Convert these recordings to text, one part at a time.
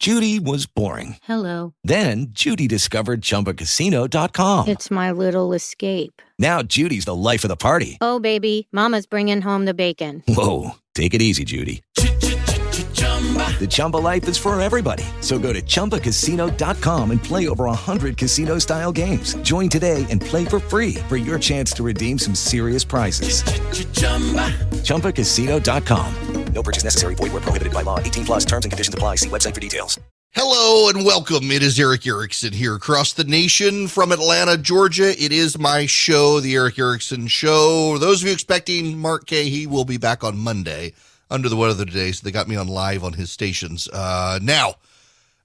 Judy was boring. Hello. Then Judy discovered ChumbaCasino.com. It's my little escape. Now Judy's the life of the party. Oh, baby, mama's bringing home the bacon. Whoa, take it easy, Judy. The Chumba life is for everybody. So go to ChumbaCasino.com and play over 100 casino-style games. Join today and play for free for your chance to redeem some serious prizes. ChumbaCasino.com. No purchase necessary. Void where prohibited by law. 18 plus terms and conditions apply. See website for details. Hello and welcome. It is Eric Erickson here across the nation from Atlanta, Georgia. It is my show, The Eric Erickson Show. Those of you expecting Mark K, he will be back on Monday. Under the weather today, so they got me on live on his stations. Now,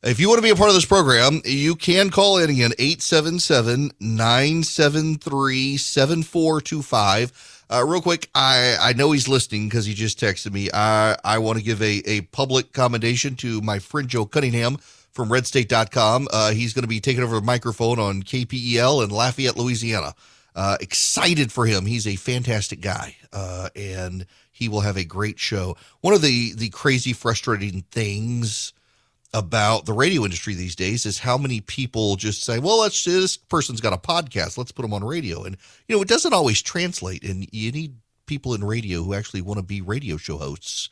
if you want to be a part of this program, you can call in again, 877-973-7425. Real quick, I know he's listening because he just texted me. I want to give a public commendation to my friend Joe Cunningham from redstate.com. He's going to be taking over the microphone on KPEL in Lafayette, Louisiana. Excited for him. He's a fantastic guy, and he will have a great show. One of the crazy, frustrating things about the radio industry these days is how many people just say, well, this person's got a podcast, let's put them on radio. And, it doesn't always translate. And you need people in radio who actually want to be radio show hosts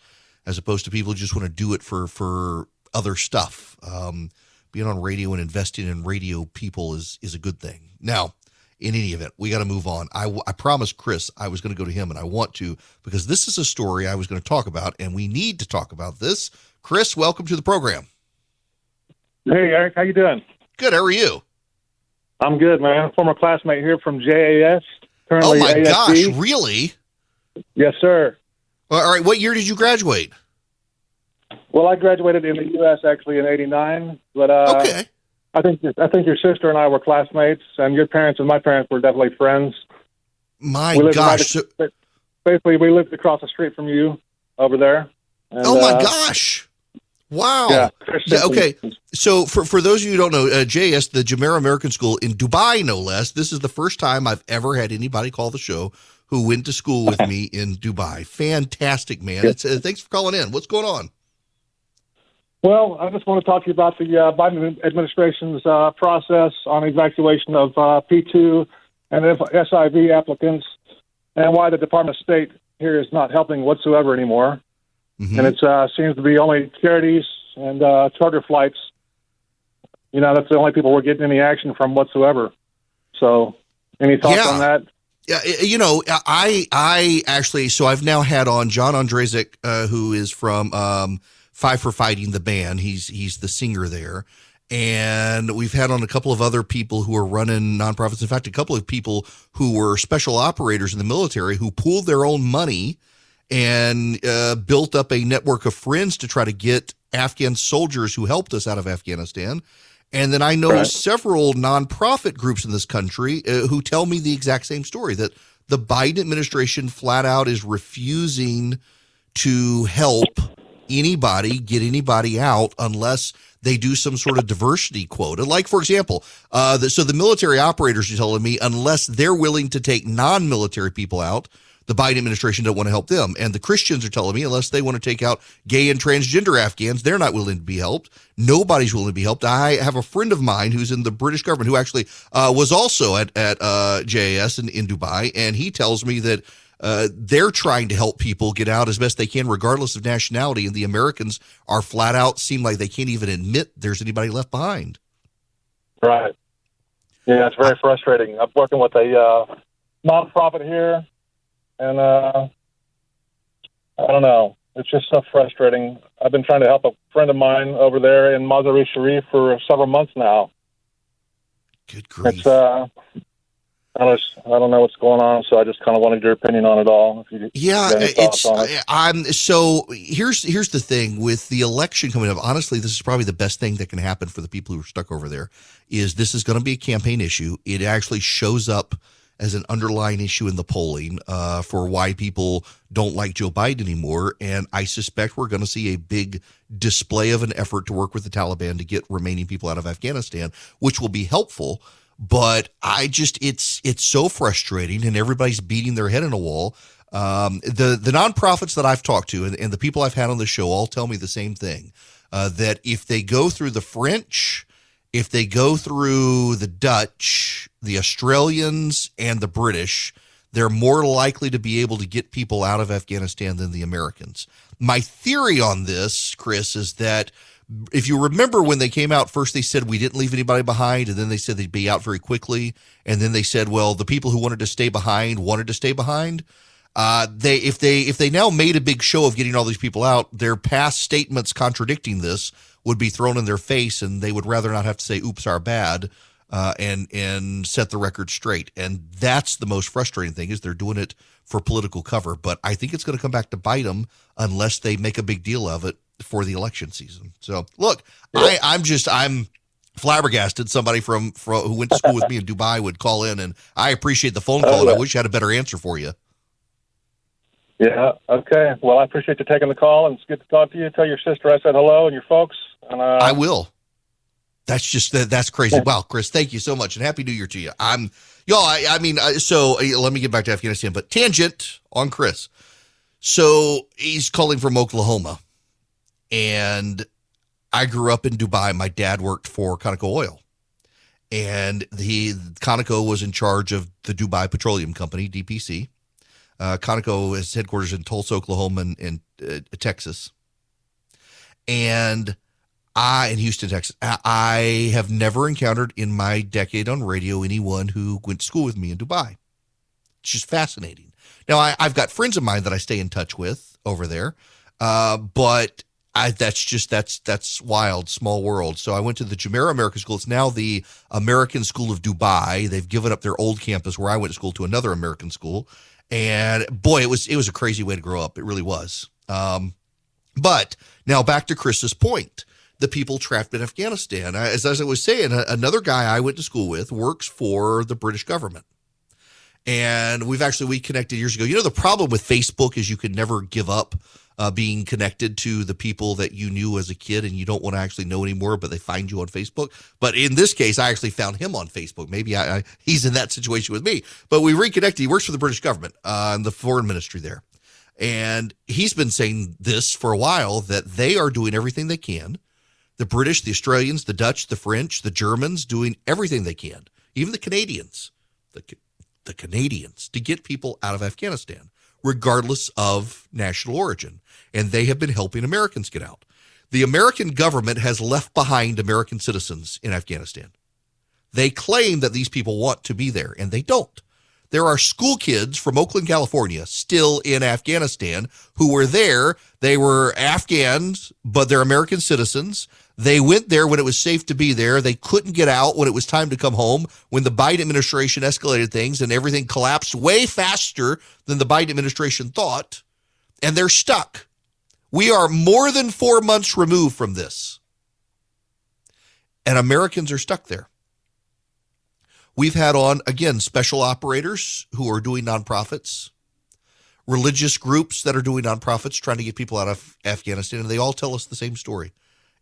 as opposed to people who just want to do it for other stuff. Being on radio and investing in radio people is a good thing. Now, in any event, we got to move on. I promised Chris I was going to go to him, and I want to because this is a story I was going to talk about, and we need to talk about this. Chris, welcome to the program. Hey, Eric. How you doing? Good. How are you? I'm good, man. Former classmate here from JAS. Currently oh, my ASD. Gosh, really? Yes, sir. Well, all right. What year did you graduate? Well, I graduated in the U.S. actually in '89, but okay. I think your sister and I were classmates, and your parents and my parents were definitely friends. My gosh! Basically, we lived across the street from you over there. And, oh my gosh! Wow. Yeah. Okay. So for those of you who don't know, JS, the Jumeirah American School in Dubai, no less. This is the first time I've ever had anybody call the show who went to school with me in Dubai. Fantastic, man. Thanks for calling in. What's going on? Well, I just want to talk to you about the Biden administration's process on evacuation of P2 and SIV applicants and why the Department of State here is not helping whatsoever anymore. Mm-hmm. And it seems to be only charities and charter flights. That's the only people we're getting any action from whatsoever. So any thoughts on that? Yeah, I actually, so I've now had on John Ondrejczyk, who is from Five for Fighting, the band. He's the singer there. And we've had on a couple of other people who are running nonprofits. In fact, a couple of people who were special operators in the military who pooled their own money and built up a network of friends to try to get Afghan soldiers who helped us out of Afghanistan. And then I know several nonprofit groups in this country who tell me the exact same story, that the Biden administration flat out is refusing to help anybody get anybody out unless they do some sort of diversity quota. Like, for example, so the military operators are telling me unless they're willing to take non-military people out, the Biden administration don't want to help them. And the Christians are telling me unless they want to take out gay and transgender Afghans, they're not willing to be helped. Nobody's willing to be helped. I have a friend of mine who's in the British government who actually was also at JAS in Dubai, and he tells me that they're trying to help people get out as best they can, regardless of nationality, and the Americans are flat out seem like they can't even admit there's anybody left behind. Right. Yeah, it's very frustrating. I'm working with a nonprofit here, and I don't know. It's just so frustrating. I've been trying to help a friend of mine over there in Mazar-e Sharif for several months now. Good grief. It's I don't know what's going on, so I just kind of wanted your opinion on it all. So here's the thing with the election coming up. Honestly, this is probably the best thing that can happen for the people who are stuck over there. Is this is going to be a campaign issue? It actually shows up as an underlying issue in the polling for why people don't like Joe Biden anymore, and I suspect we're going to see a big display of an effort to work with the Taliban to get remaining people out of Afghanistan, which will be helpful. But it's so frustrating, and everybody's beating their head in a wall. The nonprofits that I've talked to and the people I've had on the show all tell me the same thing. that if they go through the French, if they go through the Dutch, the Australians, and the British, they're more likely to be able to get people out of Afghanistan than the Americans. My theory on this, Chris, is that if you remember when they came out, first they said we didn't leave anybody behind, and then they said they'd be out very quickly, and then they said, well, the people who wanted to stay behind wanted to stay behind. If they now made a big show of getting all these people out, their past statements contradicting this would be thrown in their face, and they would rather not have to say "oops, our bad," and set the record straight. And that's the most frustrating thing, is they're doing it for political cover. But I think it's going to come back to bite them unless they make a big deal of it for the election season. So look, I'm flabbergasted. Somebody from who went to school with me in Dubai would call in, and I appreciate the phone call, and I wish I had a better answer for you. Yeah. Okay. Well, I appreciate you taking the call, and it's good to talk to you. Tell your sister I said hello and your folks. And, I will. That's crazy. Wow, Chris, thank you so much, and Happy New Year to you. So let me get back to Afghanistan, but tangent on Chris. So he's calling from Oklahoma, and I grew up in Dubai. My dad worked for Conoco Oil, and Conoco was in charge of the Dubai Petroleum Company, DPC. Conoco has headquarters in Tulsa, Oklahoma, and Texas, and in Houston, Texas. I have never encountered in my decade on radio anyone who went to school with me in Dubai. It's just fascinating. Now, I've got friends of mine that I stay in touch with over there, but that's wild, small world. So I went to the Jumeirah American School. It's now the American School of Dubai. They've given up their old campus where I went to school to another American school. And boy, it was a crazy way to grow up. It really was. But now back to Chris's point, the people trapped in Afghanistan. As I was saying, another guy I went to school with works for the British government. And we connected years ago. You know, the problem with Facebook is you can never give up being connected to the people that you knew as a kid and you don't want to actually know anymore, but they find you on Facebook. But in this case, I actually found him on Facebook. Maybe he's in that situation with me. But we reconnected. He works for the British government in the foreign ministry there. And he's been saying this for a while, that they are doing everything they can. The British, the Australians, the Dutch, the French, the Germans, doing everything they can. Even the Canadians, the Canadians, to get people out of Afghanistan, regardless of national origin. And they have been helping Americans get out. The American government has left behind American citizens in Afghanistan. They claim that these people want to be there, and they don't. There are school kids from Oakland, California, still in Afghanistan who were there. They were Afghans, but they're American citizens. They went there when it was safe to be there. They couldn't get out when it was time to come home, when the Biden administration escalated things and everything collapsed way faster than the Biden administration thought, and they're stuck. We are more than 4 months removed from this, and Americans are stuck there. We've had on, again, special operators who are doing nonprofits, religious groups that are doing nonprofits, trying to get people out of Afghanistan, and they all tell us the same story.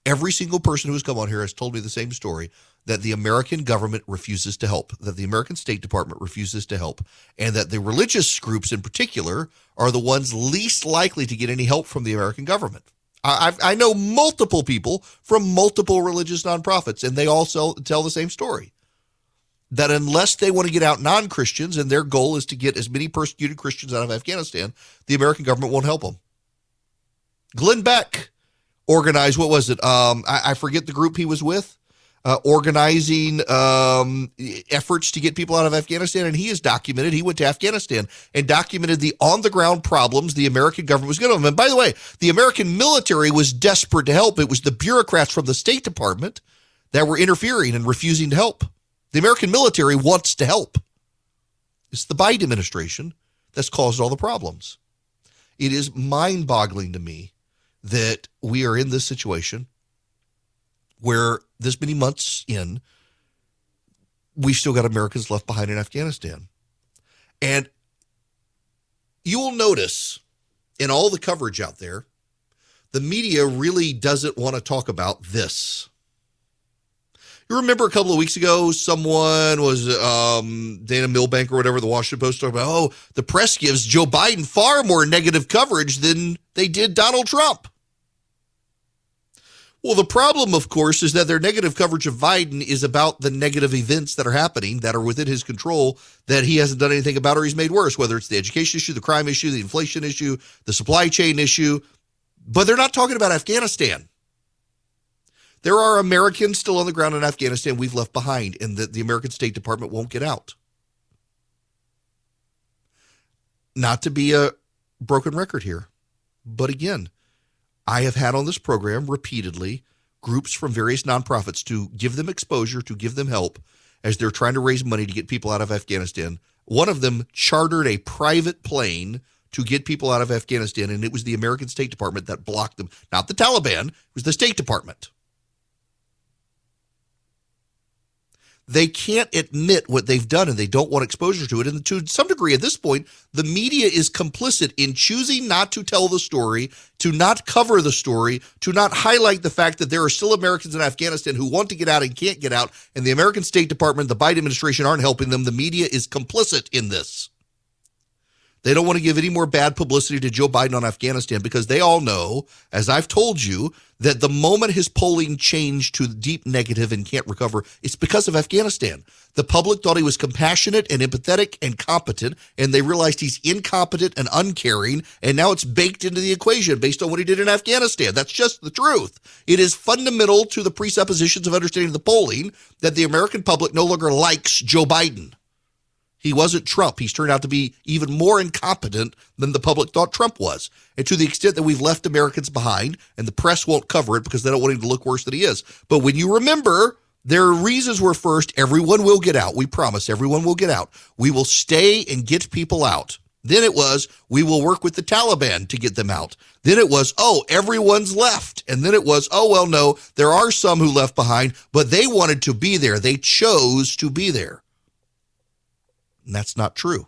Every single person who's come on here has told me the same story, that the American government refuses to help, that the American State Department refuses to help, and that the religious groups in particular are the ones least likely to get any help from the American government. I know multiple people from multiple religious nonprofits, and they also tell the same story, that unless they want to get out non-Christians, and their goal is to get as many persecuted Christians out of Afghanistan, the American government won't help them. Glenn Beck organized, what was it? I forget the group he was with, organizing efforts to get people out of Afghanistan, and he has documented, he went to Afghanistan and documented the on-the-ground problems the American government was giving them. And by the way, the American military was desperate to help. It was the bureaucrats from the State Department that were interfering and refusing to help. The American military wants to help. It's the Biden administration that's caused all the problems. It is mind-boggling to me that we are in this situation where this many months in, we've still got Americans left behind in Afghanistan. And you will notice in all the coverage out there, the media really doesn't want to talk about this. You remember a couple of weeks ago, someone was, Dana Milbank or whatever, the Washington Post, talking about, the press gives Joe Biden far more negative coverage than they did Donald Trump. Well, the problem, of course, is that their negative coverage of Biden is about the negative events that are happening that are within his control that he hasn't done anything about or he's made worse, whether it's the education issue, the crime issue, the inflation issue, the supply chain issue. But they're not talking about Afghanistan. There are Americans still on the ground in Afghanistan we've left behind, and the American State Department won't get out. Not to be a broken record here, but again, I have had on this program repeatedly groups from various nonprofits to give them exposure, to give them help as they're trying to raise money to get people out of Afghanistan. One of them chartered a private plane to get people out of Afghanistan, and it was the American State Department that blocked them. Not the Taliban, it was the State Department. They can't admit what they've done, and they don't want exposure to it. And to some degree, at this point, the media is complicit in choosing not to tell the story, to not cover the story, to not highlight the fact that there are still Americans in Afghanistan who want to get out and can't get out, and the American State Department, the Biden administration aren't helping them. The media is complicit in this. They don't want to give any more bad publicity to Joe Biden on Afghanistan because they all know, as I've told you, that the moment his polling changed to deep negative and can't recover, it's because of Afghanistan. The public thought he was compassionate and empathetic and competent, and they realized he's incompetent and uncaring, and now it's baked into the equation based on what he did in Afghanistan. That's just the truth. It is fundamental to the presuppositions of understanding the polling that the American public no longer likes Joe Biden. He wasn't Trump. He's turned out to be even more incompetent than the public thought Trump was. And to the extent that we've left Americans behind, and the press won't cover it because they don't want him to look worse than he is. But when you remember, their reasons were first, everyone will get out. We promise everyone will get out. We will stay and get people out. Then it was, we will work with the Taliban to get them out. Then it was, oh, everyone's left. And then it was, oh, well, no, there are some who left behind, but they wanted to be there. They chose to be there. And that's not true.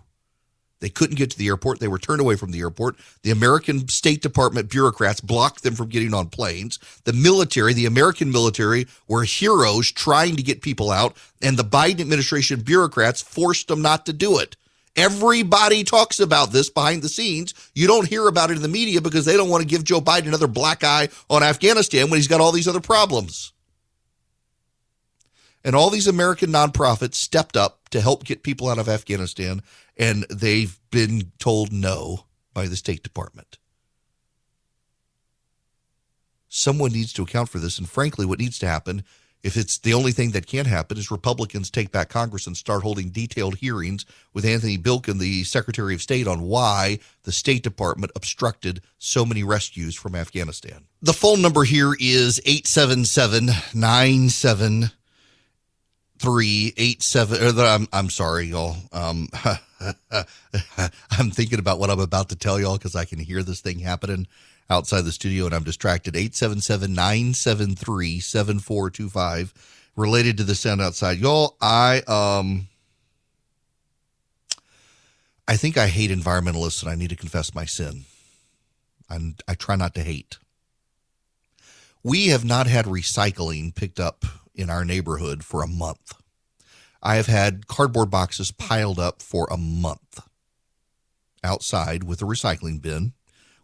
They couldn't get to the airport. They were turned away from the airport. The American State Department bureaucrats blocked them from getting on planes. The military, the American military, were heroes trying to get people out, and the Biden administration bureaucrats forced them not to do it. Everybody talks about this behind the scenes. You don't hear about it in the media because they don't want to give Joe Biden another black eye on Afghanistan when he's got all these other problems. And all these American nonprofits stepped up to help get people out of Afghanistan, and they've been told no by the State Department. Someone needs to account for this, and frankly, what needs to happen, if it's the only thing that can happen, is Republicans take back Congress and start holding detailed hearings with Anthony Bilkin, the Secretary of State, on why the State Department obstructed so many rescues from Afghanistan. The phone number here is 877-97 387. I'm sorry, y'all. I'm thinking about what I'm about to tell y'all because I can hear this thing happening outside the studio and I'm distracted. 877-973-7425. Related to the sound outside, y'all. I think I hate environmentalists and I need to confess my sin. I try not to hate. We have not had recycling picked up in our neighborhood for a month. I have had cardboard boxes piled up for a month outside with a recycling bin.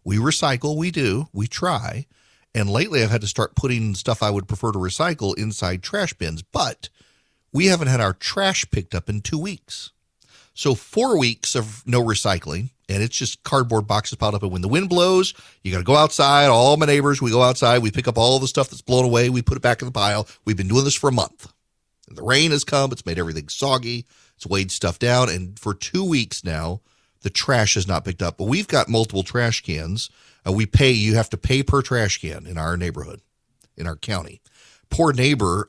We recycle, we do, we try. And lately I've had to start putting stuff I would prefer to recycle inside trash bins, but we haven't had our trash picked up in 2 weeks. So 4 weeks of no recycling, and it's just cardboard boxes piled up. And when the wind blows, you got to go outside. All my neighbors, we go outside. We pick up all the stuff that's blown away. We put it back in the pile. We've been doing this for a month. And the rain has come. It's made everything soggy. It's weighed stuff down. And for 2 weeks now, the trash has not picked up. But we've got multiple trash cans. You have to pay per trash can in our neighborhood, in our county. Poor neighbor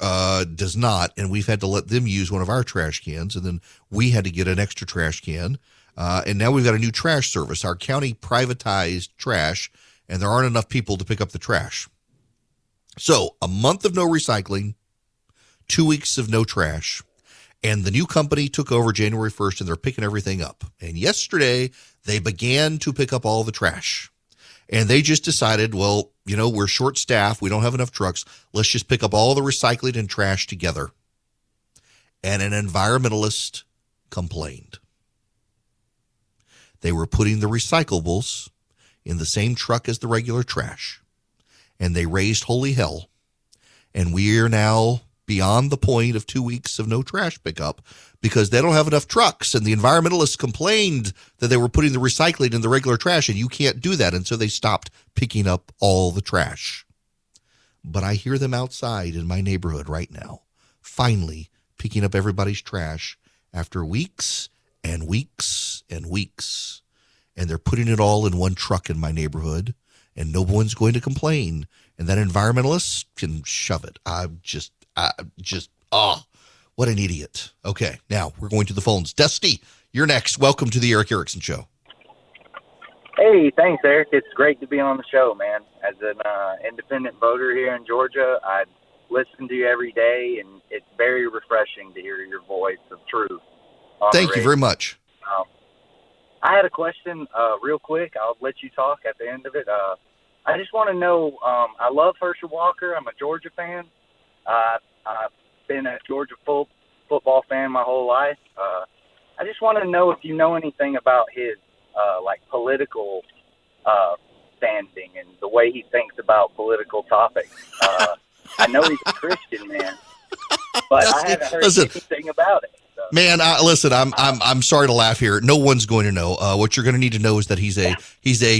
does not, and we've had to let them use one of our trash cans, and then we had to get an extra trash can. And now we've got a new trash service. Our county privatized trash, and there aren't enough people to pick up the trash. So a month of no recycling, 2 weeks of no trash, and the new company took over January 1st, and they're picking everything up. And yesterday, they began to pick up all the trash. And they just decided, well, we're short-staffed. We don't have enough trucks. Let's just pick up all the recycling and trash together. And an environmentalist complained. They were putting the recyclables in the same truck as the regular trash. And they raised holy hell And we are now beyond the point of 2 weeks of no trash pickup because they don't have enough trucks. And the environmentalists complained that they were putting the recycling in the regular trash, and you can't do that. And so they stopped picking up all the trash. But I hear them outside in my neighborhood right now, finally picking up everybody's trash after weeks and weeks and weeks. And they're putting it all in one truck in my neighborhood, and no one's going to complain. And that environmentalist can shove it. What an idiot. Okay, now we're going to the phones. Dusty, you're next. Welcome to the Eric Erickson Show. Hey, thanks, Eric. It's great to be on the show, man. As an independent voter here in Georgia, I listen to you every day, and it's very refreshing to hear your voice of truth. Thank you very much. I had a question real quick. I'll let you talk at the end of it. I just want to know, I love Herschel Walker. I'm a Georgia fan. I've been a Georgia football fan my whole life. I just want to know if you know anything about his political standing and the way he thinks about political topics. I know he's a Christian man, but I haven't heard anything about it. So. Man, listen, I'm sorry to laugh here. No one's going to know. What you're going to need to know is that he's a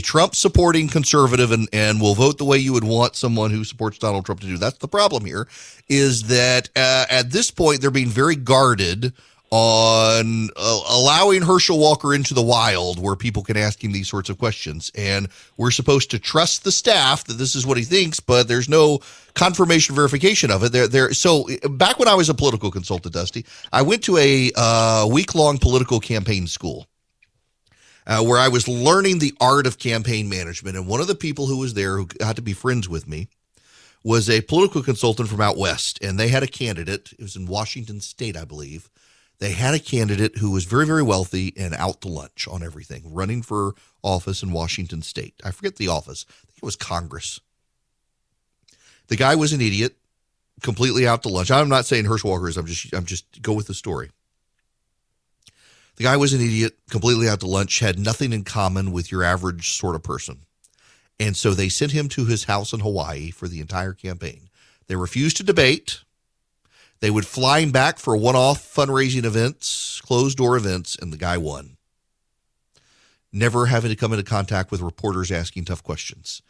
Trump supporting conservative and will vote the way you would want someone who supports Donald Trump to do. That's the problem here, is that at this point they're being very guarded on allowing Herschel Walker into the wild where people can ask him these sorts of questions. And we're supposed to trust the staff that this is what he thinks, but there's no confirmation verification of it. So back when I was a political consultant, Dusty, I went to a week-long political campaign school where I was learning the art of campaign management. And one of the people who was there who had to be friends with me was a political consultant from out west. And they had a candidate. It was in Washington State, I believe. They had a candidate who was very, very wealthy and out to lunch on everything, running for office in Washington State. I forget the office. I think it was Congress. The guy was an idiot, completely out to lunch. I'm not saying Herschel Walker is. I'm just go with the story. The guy was an idiot, completely out to lunch, had nothing in common with your average sort of person. And so they sent him to his house in Hawaii for the entire campaign. They refused to debate. They would fly him back for one-off fundraising events, closed-door events, and the guy won. Never having to come into contact with reporters asking tough questions.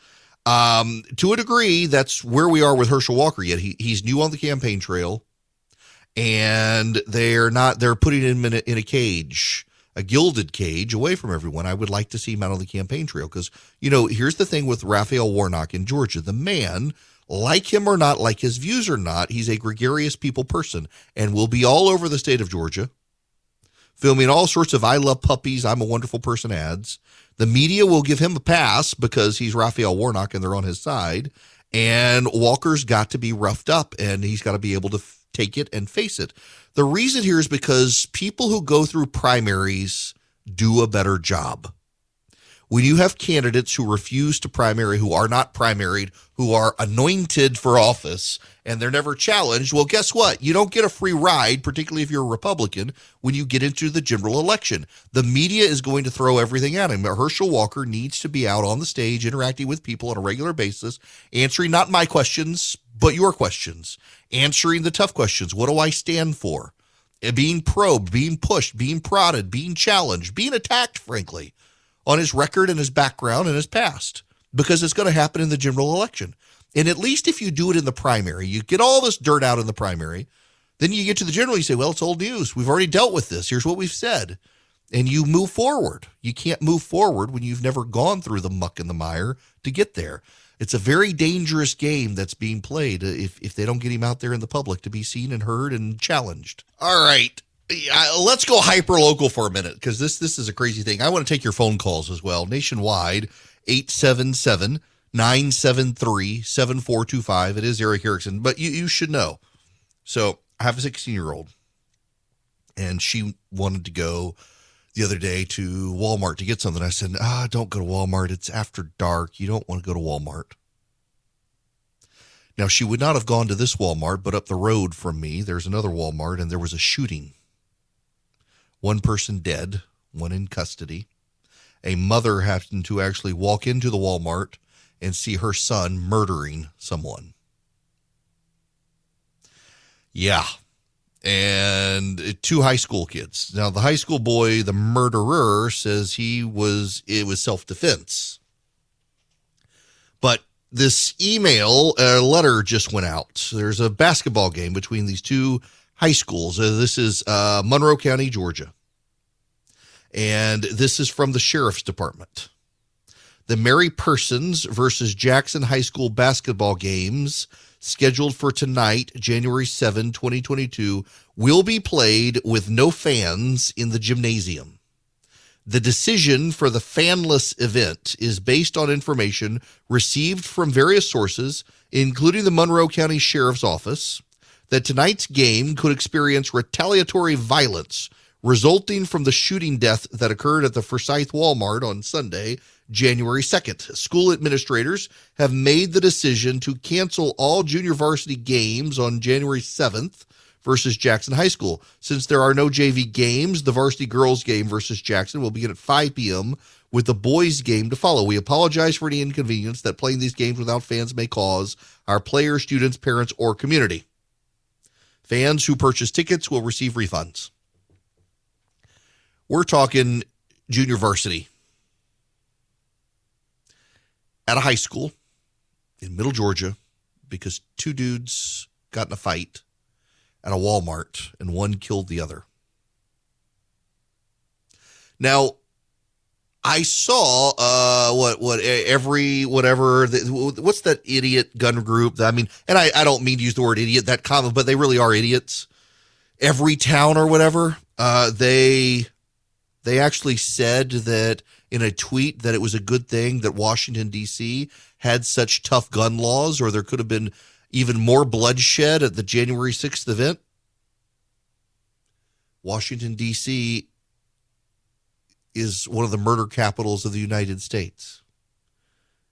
To a degree, that's where we are with Herschel Walker yet. He's new on the campaign trail, and they're putting him in a cage, a gilded cage, away from everyone. I would like to see him out on the campaign trail because, here's the thing with Raphael Warnock in Georgia. The man, like him or not, like his views or not, he's a gregarious people person and will be all over the state of Georgia, filming all sorts of I love puppies, I'm a wonderful person ads. The media will give him a pass because he's Raphael Warnock and they're on his side. And Walker's got to be roughed up and he's got to be able to take it and face it. The reason here is because people who go through primaries do a better job. When you have candidates who refuse to primary, who are not primaried, who are anointed for office, and they're never challenged, well, guess what? You don't get a free ride, particularly if you're a Republican, when you get into the general election. The media is going to throw everything at him. Herschel Walker needs to be out on the stage, interacting with people on a regular basis, answering not my questions, but your questions, answering the tough questions. What do I stand for? Being probed, being pushed, being prodded, being challenged, being attacked, frankly, on his record and his background and his past, because it's going to happen in the general election. And at least if you do it in the primary, you get all this dirt out in the primary, then you get to the general, you say, well, it's old news. We've already dealt with this. Here's what we've said. And you move forward. You can't move forward when you've never gone through the muck and the mire to get there. It's a very dangerous game that's being played if they don't get him out there in the public to be seen and heard and challenged. All right. Let's go hyper local for a minute because this is a crazy thing. I want to take your phone calls as well. Nationwide, 877-973-7425. It is Eric Erickson, but you should know. So I have a 16-year-old, and she wanted to go the other day to Walmart to get something. I said, don't go to Walmart. It's after dark. You don't want to go to Walmart. Now, she would not have gone to this Walmart, but up the road from me, there's another Walmart, and there was a shooting. One person dead, one in custody. A mother happened to actually walk into the Walmart and see her son murdering someone. Yeah. And 2 high school kids. Now, the high school boy, the murderer, says it was self-defense. But this letter just went out. There's a basketball game between these 2 high schools. This is Monroe County, Georgia. And this is from the Sheriff's Department. The Mary Persons versus Jackson High School basketball games scheduled for tonight, January 7, 2022, will be played with no fans in the gymnasium. The decision for the fanless event is based on information received from various sources, including the Monroe County Sheriff's Office, that tonight's game could experience retaliatory violence resulting from the shooting death that occurred at the Forsyth Walmart on Sunday, January 2nd. School administrators have made the decision to cancel all junior varsity games on January 7th versus Jackson High School. Since there are no JV games, the varsity girls game versus Jackson will begin at 5 p.m. with the boys game to follow. We apologize for any inconvenience that playing these games without fans may cause our players, students, parents, or community. Fans who purchase tickets will receive refunds. We're talking junior varsity at a high school in Middle Georgia because 2 dudes got in a fight at a Walmart and one killed the other. Now, I saw what's that idiot gun group? I mean, and I don't mean to use the word idiot that common, but they really are idiots. Every Town or whatever, they actually said that in a tweet that it was a good thing that Washington, D.C. had such tough gun laws, or there could have been even more bloodshed at the January 6th event. Washington, D.C. is one of the murder capitals of the United States.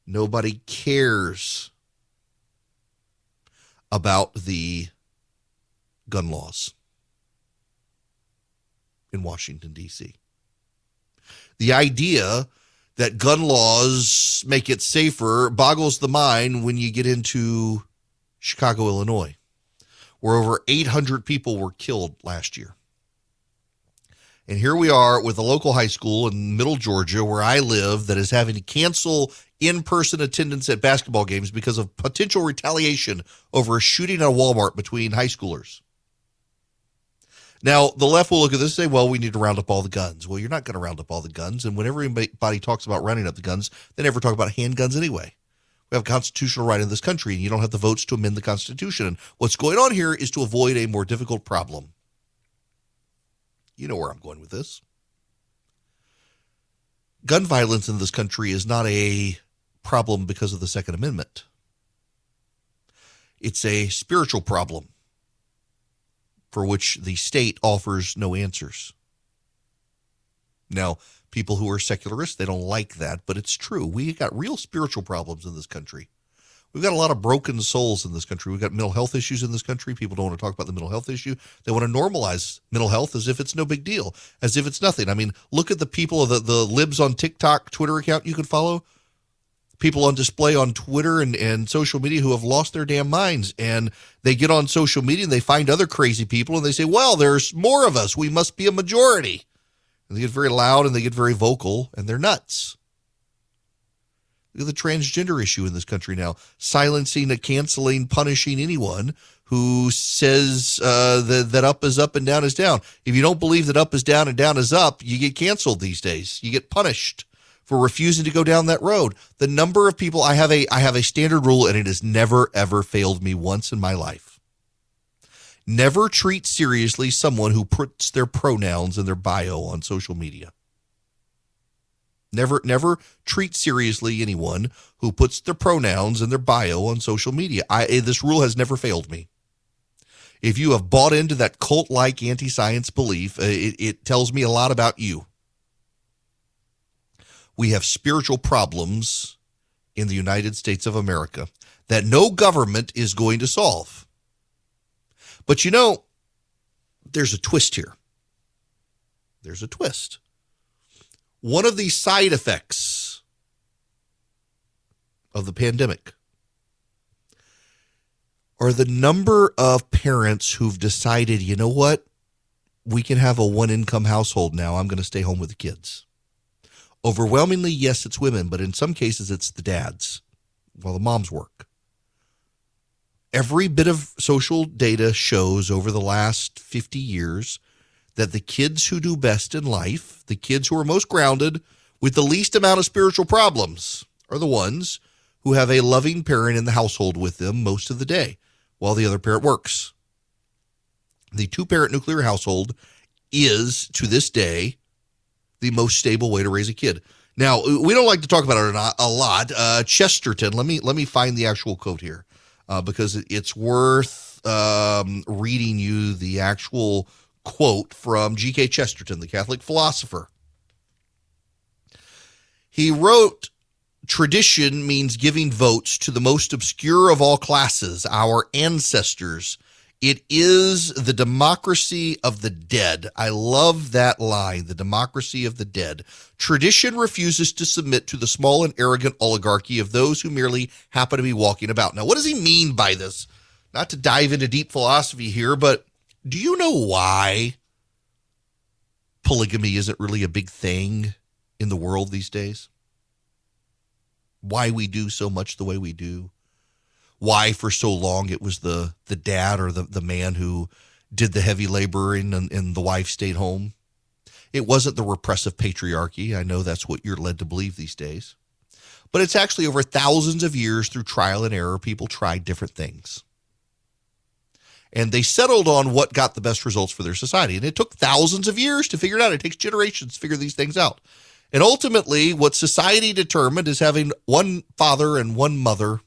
Nobody cares about the gun laws in Washington, D.C. The idea that gun laws make it safer boggles the mind when you get into Chicago, Illinois, where over 800 people were killed last year. And here we are with a local high school in Middle Georgia, where I live, that is having to cancel in-person attendance at basketball games because of potential retaliation over a shooting at a Walmart between high schoolers. Now, the left will look at this and say, well, we need to round up all the guns. Well, you're not going to round up all the guns. And whenever anybody talks about rounding up the guns, they never talk about handguns anyway. We have a constitutional right in this country, and you don't have the votes to amend the Constitution. And what's going on here is to avoid a more difficult problem. You know where I'm going with this. Gun violence in this country is not a problem because of the Second Amendment. It's a spiritual problem for which the state offers no answers. Now, people who are secularists, they don't like that, but it's true. We got real spiritual problems in this country. We've got a lot of broken souls in this country. We've got mental health issues in this country. People don't want to talk about the mental health issue. They want to normalize mental health as if it's no big deal, as if it's nothing. I mean, look at the people of the libs on TikTok, Twitter account you could follow. People on display on Twitter and social media who have lost their damn minds. And they get on social media and they find other crazy people and they say, well, there's more of us. We must be a majority. And they get very loud and they get very vocal and they're nuts. Look at the transgender issue in this country now. Silencing, canceling, punishing anyone who says that up is up and down is down. If you don't believe that up is down and down is up, you get canceled these days. You get punished for refusing to go down that road. The number of people, I have a standard rule, and it has never, ever failed me once in my life. Never treat seriously someone who puts their pronouns in their bio on social media. Never treat seriously anyone who puts their pronouns in their bio on social media. This rule has never failed me. If you have bought into that cult-like anti-science belief, it tells me a lot about you. We have spiritual problems in the United States of America that no government is going to solve. But you know, there's a twist here. There's a twist. One of the side effects of the pandemic are the number of parents who've decided, you know what, we can have a one-income household now. I'm going to stay home with the kids. Overwhelmingly, yes, it's women, but in some cases, it's the dads while the moms work. Every bit of social data shows over the last 50 years that the kids who do best in life, the kids who are most grounded with the least amount of spiritual problems, are the ones who have a loving parent in the household with them most of the day while the other parent works. The two-parent nuclear household is, to this day, the most stable way to raise a kid. Now, we don't like to talk about it a lot. Chesterton, let me find the actual quote here because it's worth reading you the actual quote from G.K. Chesterton, the Catholic philosopher. He wrote, "Tradition means giving votes to the most obscure of all classes, our ancestors. It is the democracy of the dead." I love that line, the democracy of the dead. "Tradition refuses to submit to the small and arrogant oligarchy of those who merely happen to be walking about." Now, what does he mean by this? Not to dive into deep philosophy here, but do you know why polygamy isn't really a big thing in the world these days? Why we do so much the way we do? Why for so long it was the dad or the man who did the heavy laboring and the wife stayed home? It wasn't the repressive patriarchy. I know that's what you're led to believe these days. But it's actually over thousands of years through trial and error, people tried different things. And they settled on what got the best results for their society. And it took thousands of years to figure it out. It takes generations to figure these things out. And ultimately, what society determined is having one father and one mother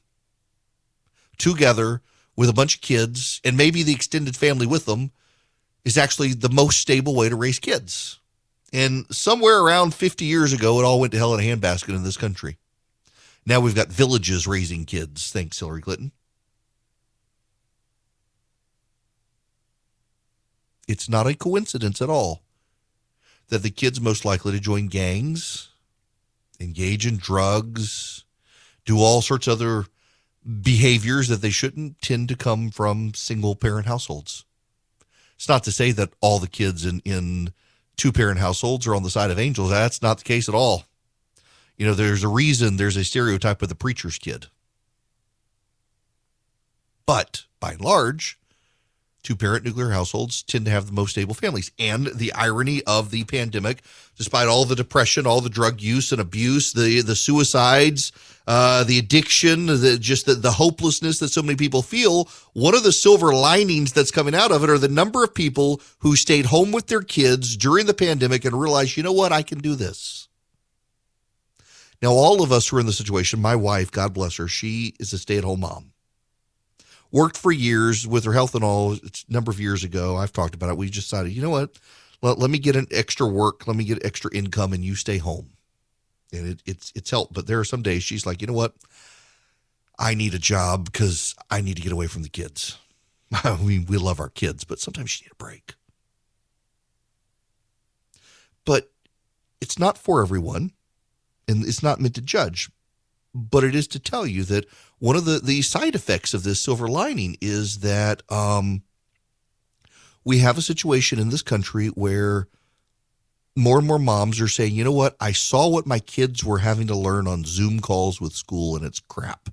together with a bunch of kids and maybe the extended family with them is actually the most stable way to raise kids. And somewhere around 50 years ago, it all went to hell in a handbasket in this country. Now we've got villages raising kids. Thanks, Hillary Clinton. It's not a coincidence at all that the kids most likely to join gangs, engage in drugs, do all sorts of other behaviors that they shouldn't tend to come from single-parent households. It's not to say that all the kids in two-parent households are on the side of angels. That's not the case at all. You know, there's a reason there's a stereotype of the preacher's kid. But, by and large, two-parent nuclear households tend to have the most stable families. And the irony of the pandemic, despite all the depression, all the drug use and abuse, the suicides, the addiction, the hopelessness that so many people feel, one of the silver linings that's coming out of it are the number of people who stayed home with their kids during the pandemic and realized, you know what, I can do this. Now, all of us who are in the situation, my wife, God bless her, she is a stay-at-home mom. Worked for years with her health and all. It's a number of years ago. I've talked about it. We just decided, you know what? Let me get an extra work. Let me get extra income, and you stay home. And it's helped. But there are some days she's like, you know what? I need a job because I need to get away from the kids. I mean, we love our kids, but sometimes you need a break. But it's not for everyone, and it's not meant to judge. But it is to tell you that one of the side effects of this silver lining is that we have a situation in this country where more and more moms are saying, you know what, I saw what my kids were having to learn on Zoom calls with school, and it's crap.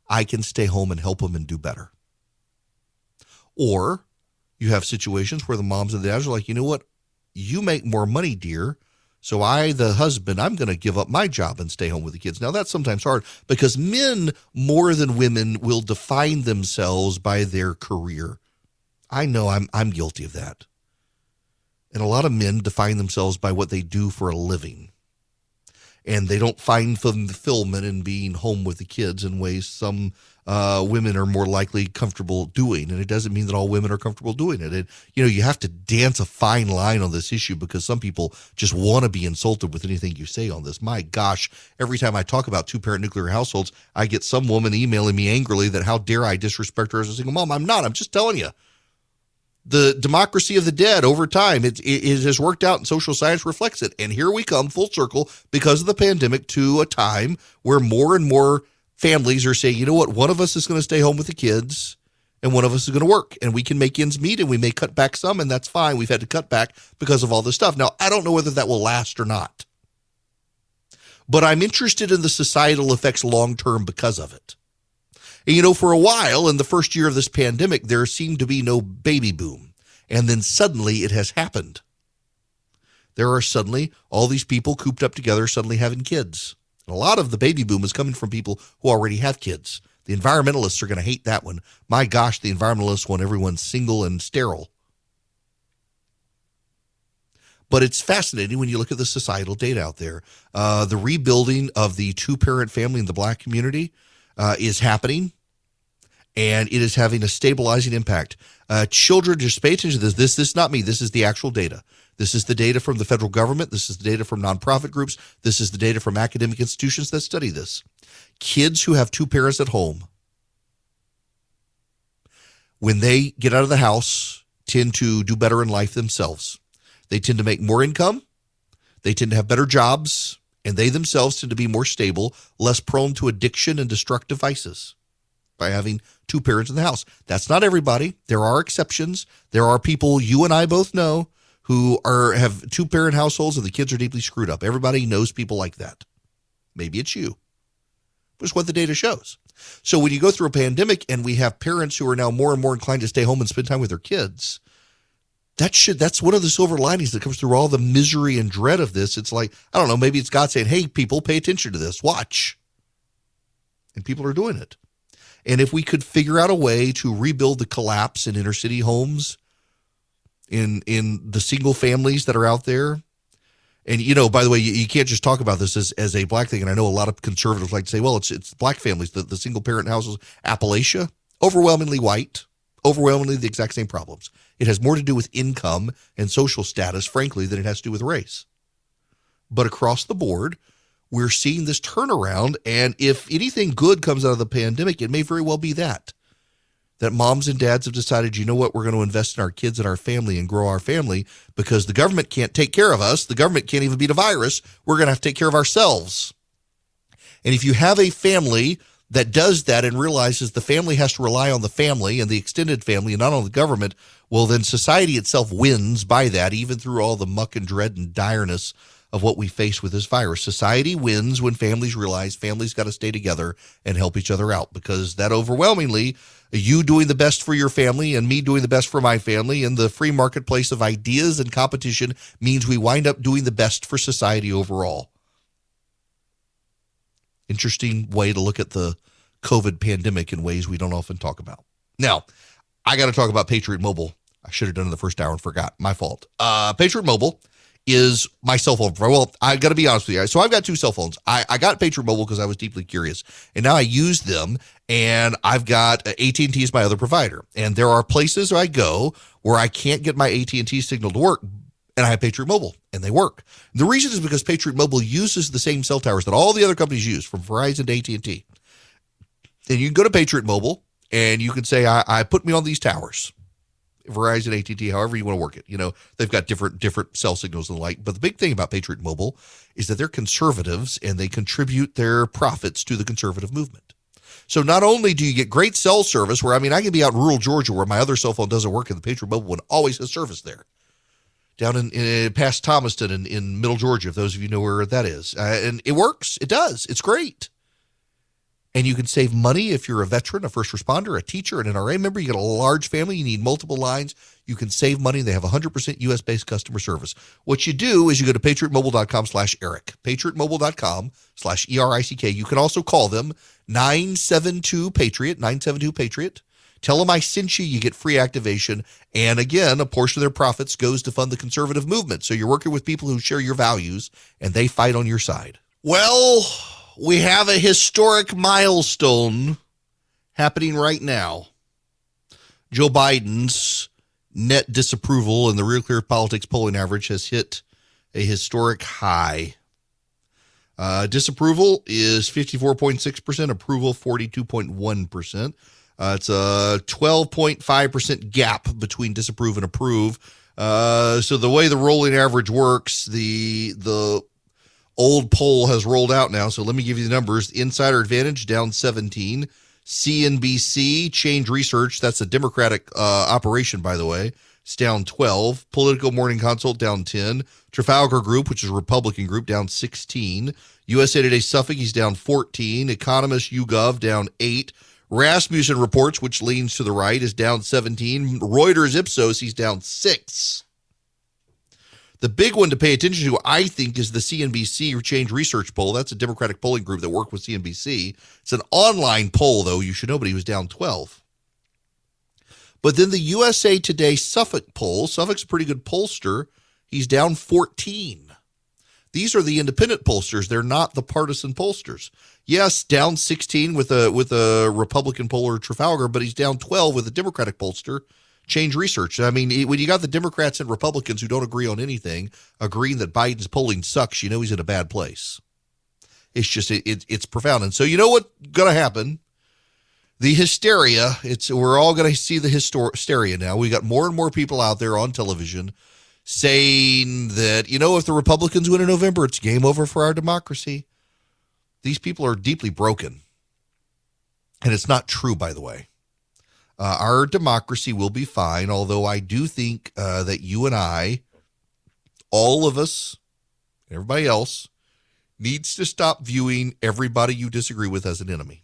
I can stay home and help them and do better. Or you have situations where the moms and the dads are like, you know what, you make more money, dear. So I, the husband, I'm going to give up my job and stay home with the kids. Now, that's sometimes hard because men, more than women, will define themselves by their career. I know I'm guilty of that. And a lot of men define themselves by what they do for a living. And they don't find fulfillment in being home with the kids in ways some women are more likely comfortable doing. And it doesn't mean that all women are comfortable doing it. And, you know, you have to dance a fine line on this issue because some people just want to be insulted with anything you say on this. My gosh, every time I talk about two-parent nuclear households, I get some woman emailing me angrily that how dare I disrespect her as a single mom. I'm not. I'm just telling you. The democracy of the dead over time, it has worked out and social science reflects it. And here we come full circle because of the pandemic to a time where more and more families are saying, you know what, one of us is going to stay home with the kids and one of us is going to work, and we can make ends meet, and we may cut back some, and that's fine. We've had to cut back because of all this stuff. Now, I don't know whether that will last or not, but I'm interested in the societal effects long-term because of it. And, you know, for a while, in the first year of this pandemic, there seemed to be no baby boom, and then suddenly it has happened. There are suddenly all these people cooped up together suddenly having kids. And a lot of the baby boom is coming from people who already have kids. The environmentalists are going to hate that one. My gosh, the environmentalists want everyone single and sterile. But it's fascinating when you look at the societal data out there. The rebuilding of the two-parent family in the black community is happening, and it is having a stabilizing impact. Children, just pay attention to this. This is not me. This is the actual data. This is the data from the federal government. This is the data from nonprofit groups. This is the data from academic institutions that study this. Kids who have two parents at home, when they get out of the house, tend to do better in life themselves. They tend to make more income. They tend to have better jobs, and they themselves tend to be more stable, less prone to addiction and destructive vices by having two parents in the house. That's not everybody. There are exceptions. There are people you and I both know who have two-parent households and the kids are deeply screwed up. Everybody knows people like that. Maybe it's you. But it's what the data shows. So when you go through a pandemic and we have parents who are now more and more inclined to stay home and spend time with their kids, that's one of the silver linings that comes through all the misery and dread of this. It's like, I don't know, maybe it's God saying, hey, people, pay attention to this. Watch. And people are doing it. And if we could figure out a way to rebuild the collapse in inner city homes, in the single families that are out there. And, you know, by the way, you can't just talk about this as a black thing. And I know a lot of conservatives like to say, well, it's black families, the single parent houses, Appalachia, overwhelmingly white, overwhelmingly the exact same problems. It has more to do with income and social status, frankly, than it has to do with race. But across the board, we're seeing this turnaround. And if anything good comes out of the pandemic, it may very well be that moms and dads have decided, you know what, we're going to invest in our kids and our family and grow our family because the government can't take care of us. The government can't even beat a virus. We're going to have to take care of ourselves. And if you have a family that does that and realizes the family has to rely on the family and the extended family and not on the government, well, then society itself wins by that, even through all the muck and dread and direness of what we face with this virus. Society wins when families realize families got to stay together and help each other out, because that overwhelmingly, you doing the best for your family and me doing the best for my family and the free marketplace of ideas and competition means we wind up doing the best for society overall. Interesting way to look at the COVID pandemic in ways we don't often talk about. Now, I got to talk about Patriot Mobile. I should have done it in the first hour and forgot. My fault. Patriot Mobile is my cell phone. Well, I got to be honest with you. So I've got two cell phones. I got Patriot Mobile because I was deeply curious, and now I use them, and I've got AT&T as my other provider. And there are places where I go where I can't get my AT&T signal to work, and I have Patriot Mobile, and they work. The reason is because Patriot Mobile uses the same cell towers that all the other companies use, from Verizon to AT&T. And you can go to Patriot Mobile, and you can say, I put me on these towers. Verizon, AT&T, however you want to work it. You know, they've got different cell signals and the like. But the big thing about Patriot Mobile is that they're conservatives and they contribute their profits to the conservative movement. So not only do you get great cell service where, I mean, I can be out in rural Georgia where my other cell phone doesn't work and the Patriot Mobile one always has service there. Down in past Thomaston in middle Georgia, if those of you know where that is. And it works. It does. It's great. And you can save money if you're a veteran, a first responder, a teacher, an NRA member. You got a large family. You need multiple lines. You can save money. They have 100% U.S.-based customer service. What you do is you go to patriotmobile.com/Eric, patriotmobile.com/ERICK. You can also call them 972-PATRIOT, 972-PATRIOT. Tell them I sent you. You get free activation. And again, a portion of their profits goes to fund the conservative movement. So you're working with people who share your values, and they fight on your side. Well, we have a historic milestone happening right now. Joe Biden's net disapproval in the Real Clear Politics polling average has hit a historic high. Disapproval is 54.6%, approval 42.1%. It's a 12.5% gap between disapprove and approve. So the way the rolling average works, the old poll has rolled out now, so let me give you the numbers. Insider Advantage down 17. CNBC, Change Research, that's a Democratic operation, by the way, it's down 12. Political Morning Consult down 10. Trafalgar Group, which is a Republican group, down 16. USA Today Suffolk, he's down 14. Economist YouGov down 8. Rasmussen Reports, which leans to the right, is down 17. Reuters Ipsos, he's down 6. The big one to pay attention to, I think, is the CNBC Change Research poll. That's a Democratic polling group that worked with CNBC. It's an online poll, though. You should know, but he was down 12. But then the USA Today Suffolk poll, Suffolk's a pretty good pollster. He's down 14. These are the independent pollsters. They're not the partisan pollsters. Yes, down 16 with a Republican poller, Trafalgar, but he's down 12 with a Democratic pollster, Change Research. I mean, when you got the Democrats and Republicans who don't agree on anything, agreeing that Biden's polling sucks, you know he's in a bad place. It's just, it's profound. And so you know what's going to happen? The hysteria, we're all going to see the hysteria now. We got more and more people out there on television saying that, if the Republicans win in November, it's game over for our democracy. These people are deeply broken. And it's not true, by the way. Our democracy will be fine, although I do think that you and I, all of us, everybody else, needs to stop viewing everybody you disagree with as an enemy.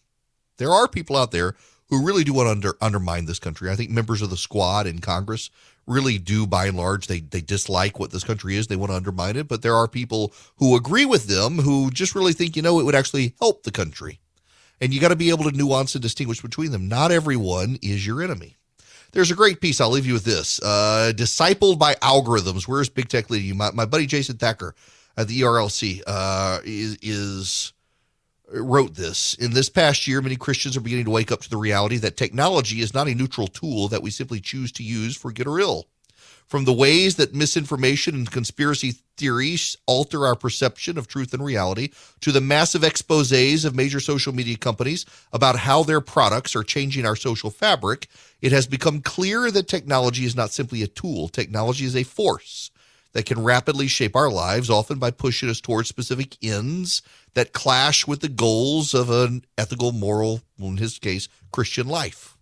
There are people out there who really do want to undermine this country. I think members of the squad in Congress really do, by and large, they dislike what this country is. They want to undermine it. But there are people who agree with them who just really think, it would actually help the country. And you got to be able to nuance and distinguish between them. Not everyone is your enemy. There's a great piece. I'll leave you with this. Discipled by algorithms. Where's Big Tech leading you? My buddy Jason Thacker at the ERLC wrote this. In this past year, many Christians are beginning to wake up to the reality that technology is not a neutral tool that we simply choose to use for good or ill. From the ways that misinformation and conspiracy theories alter our perception of truth and reality, to the massive exposés of major social media companies about how their products are changing our social fabric, it has become clear that technology is not simply a tool. Technology is a force that can rapidly shape our lives, often by pushing us towards specific ends that clash with the goals of an ethical, moral, well, in his case, Christian life.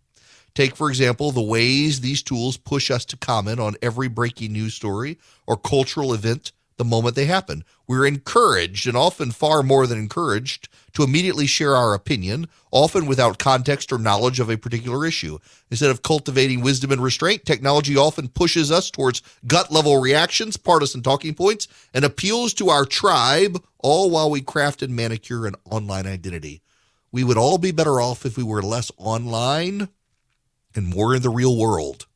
Take, for example, the ways these tools push us to comment on every breaking news story or cultural event the moment they happen. We're encouraged, and often far more than encouraged, to immediately share our opinion, often without context or knowledge of a particular issue. Instead of cultivating wisdom and restraint, technology often pushes us towards gut-level reactions, partisan talking points, and appeals to our tribe, all while we craft and manicure an online identity. We would all be better off if we were less online and more in the real world.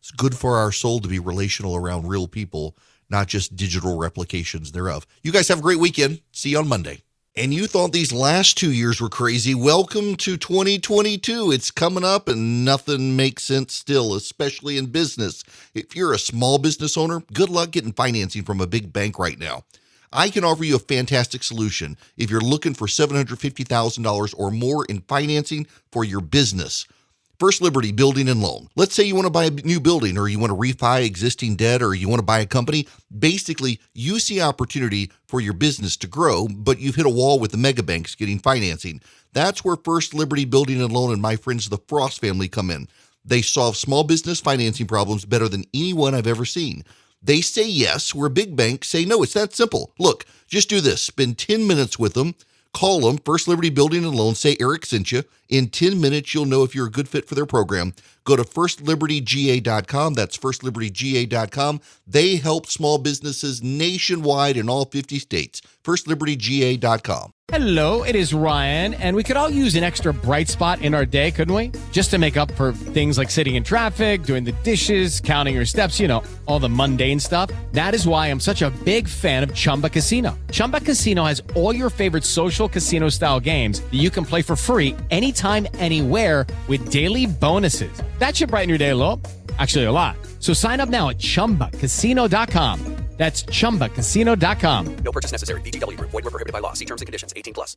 It's good for our soul to be relational around real people, not just digital replications thereof. You guys have a great weekend. See you on Monday. And you thought these last 2 years were crazy. Welcome to 2022. It's coming up and nothing makes sense still, especially in business. If you're a small business owner, good luck getting financing from a big bank right now. I can offer you a fantastic solution if you're looking for $750,000 or more in financing for your business. First Liberty Building and Loan. Let's say you want to buy a new building, or you want to refi existing debt, or you want to buy a company. Basically, you see opportunity for your business to grow, but you've hit a wall with the mega banks getting financing. That's where First Liberty Building and Loan and my friends the Frost family come in. They solve small business financing problems better than anyone I've ever seen. They say yes, where big banks say no. It's that simple. Look, just do this. Spend 10 minutes with them. Call them, First Liberty Building and Loan. Say Eric sent you. In 10 minutes, you'll know if you're a good fit for their program. Go to firstlibertyga.com. That's firstlibertyga.com. They help small businesses nationwide in all 50 states. firstlibertyga.com. Hello, it is Ryan, and we could all use an extra bright spot in our day, couldn't we? Just to make up for things like sitting in traffic, doing the dishes, counting your steps, all the mundane stuff. That is why I'm such a big fan of Chumba Casino. Chumba Casino has all your favorite social casino-style games that you can play for free anytime, anywhere with daily bonuses. That should brighten your day a little. Actually, a lot. So sign up now at ChumbaCasino.com. That's ChumbaCasino.com. No purchase necessary. VGW Group. Void where prohibited by law. See terms and conditions. 18+.